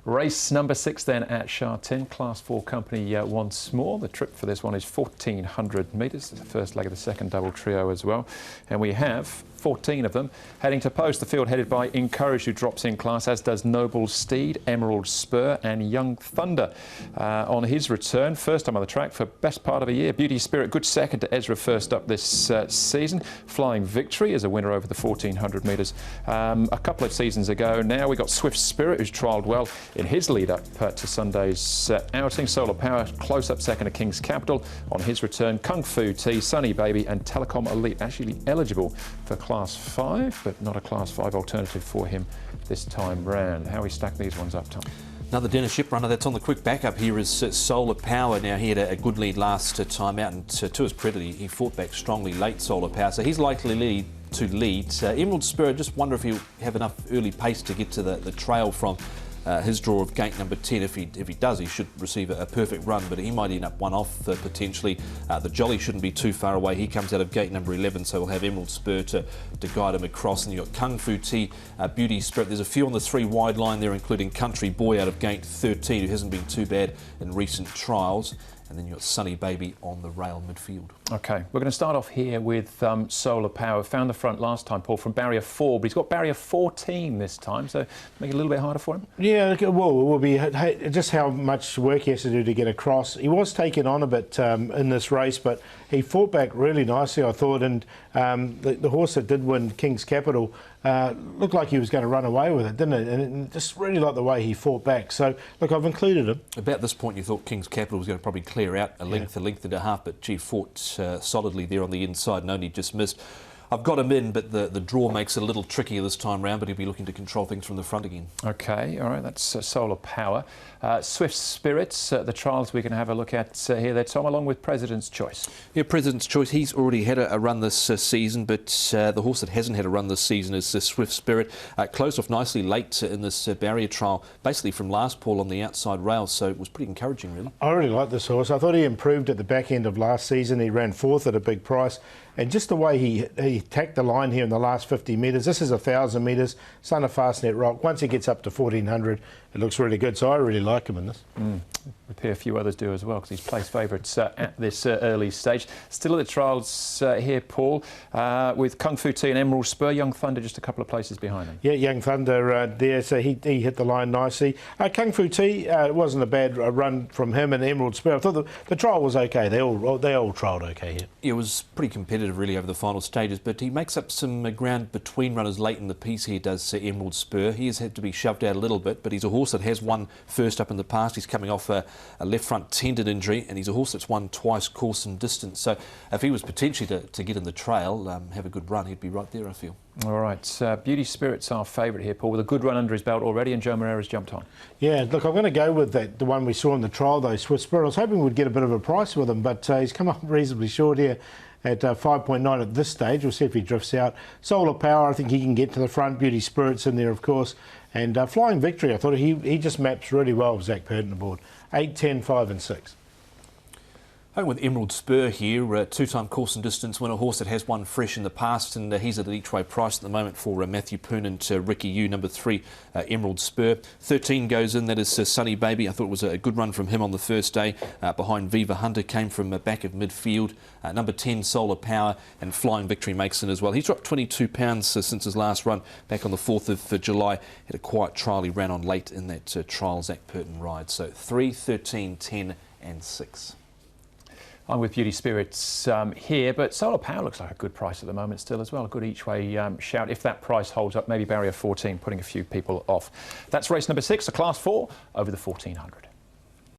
Race number 6 then at Sha Tin, Class 4 company once more. The trip for this one is 1,400 metres, the first leg of the second double trio as well. And we have 14 of them heading to post. The field headed by Encourage, who drops in class, as does Noble Steed, Emerald Spur and Young Thunder on his return. First time on the track for best part of a year. Beauty Spirit, good second to Ezra, first up this season. Flying Victory is a winner over the 1,400 metres a couple of seasons ago. Now we got Swift Spirit, who's trialled well in his lead up to Sunday's outing. Solar Power close up second to King's Capital on his return. Kung Fu Tea, Sunny Baby and Telecom Elite actually eligible for Class 5, but not a Class 5 alternative for him this time round. How we stack these ones up, Tom? Another Dennis Ship runner that's on the quick backup here is Solar Power. Now, he had a good lead last time out, and to his credit, he fought back strongly late, Solar Power, so he's likely to lead. Emerald Spur, just wonder if he'll have enough early pace to get to the trail from his draw of gate number 10. If he does, he should receive a perfect run, but he might end up one off potentially. The Jolly shouldn't be too far away. He comes out of gate number 11, so we'll have Emerald Spur to guide him across. And you've got Kung Fu Tea, Beauty Spirit. There's a few on the 3 wide line there, including Country Boy out of gate 13, who hasn't been too bad in recent trials. And then you've got Sunny Baby on the rail midfield. OK, we're going to start off here with Solar Power. Found the front last time, Paul, from barrier 4, but he's got barrier 14 this time, so make it a little bit harder for him. Yeah, well, it will be just how much work he has to do to get across. He was taken on a bit in this race, but he fought back really nicely, I thought, and the horse that did win, King's Capital, looked like he was going to run away with it, didn't it? And just really like the way he fought back. So, look, I've included him. About this point, you thought King's Capital was going to probably clear out a length and a half, but gee, fought solidly there on the inside and only just missed. I've got him in, but the draw makes it a little trickier this time round, but he'll be looking to control things from the front again. OK, all right, that's Solar Power. Swift Spirits, the trials we're going to have a look at here there, Tom, along with President's Choice. Yeah, President's Choice, he's already had a run this season, but the horse that hasn't had a run this season is Swift Spirit. Closed off nicely late in this barrier trial, basically from last Paul on the outside rails, so it was pretty encouraging, really. I really like this horse. I thought he improved at the back end of last season. He ran 4th at a big price, and just the way he tacked the line here in the last 50 metres. This is 1,000 metres, son of Fastnet Rock. Once he gets up to 1,400, it looks really good, so I really like him in this. A few others do as well, because he's placed favourites at this early stage. Still at the trials here, Paul, with Kung Fu Tea and Emerald Spur. Young Thunder just a couple of places behind him. Yeah, Young Thunder there, so he hit the line nicely. Kung Fu Tea, it wasn't a bad run from him, and Emerald Spur. I thought the trial was okay. They all trialled okay here. It was pretty competitive really over the final stages, but he makes up some ground between runners late in the piece here, does Emerald Spur. He has had to be shoved out a little bit, but he's a horse that has won first up in the past. He's coming off a left front tendon injury, and he's a horse that's won twice course and distance. So if he was potentially to get in the trail, have a good run, he'd be right there, I feel. All right, Beauty Spirit's our favourite here, Paul, with a good run under his belt already, and Joe Moreira's jumped on. Yeah, look, I'm going to go with the one we saw in the trial, though, Swift Spirit. I was hoping we'd get a bit of a price with him, but he's come up reasonably short here at 5.9 at this stage. We'll see if he drifts out. Solar Power, I think he can get to the front. Beauty Spirit's in there, of course. And Flying Victory, I thought he just maps really well with Zach Purton aboard. 8, 10, 5 and 6. Home with Emerald Spur here, two-time course and distance winner, horse that has won fresh in the past, and he's at an each-way price at the moment for Matthew Poon and Ricky Yu, number 3, Emerald Spur. 13 goes in, that is Sunny Baby. I thought it was a good run from him on the first day. Behind Viva Hunter, came from back of midfield. Number 10, Solar Power, and Flying Victory makes in as well. He's dropped 22 pounds since his last run back on the 4th of July. Had a quiet trial he ran on late in that trial Zach Purton ride. So 3, 13, 10 and 6. I'm with Beauty Spirits here, but Solar Power looks like a good price at the moment still as well. A good each-way shout. If that price holds up, maybe barrier 14, putting a few people off. That's race number 6, a Class 4 over the 1,400.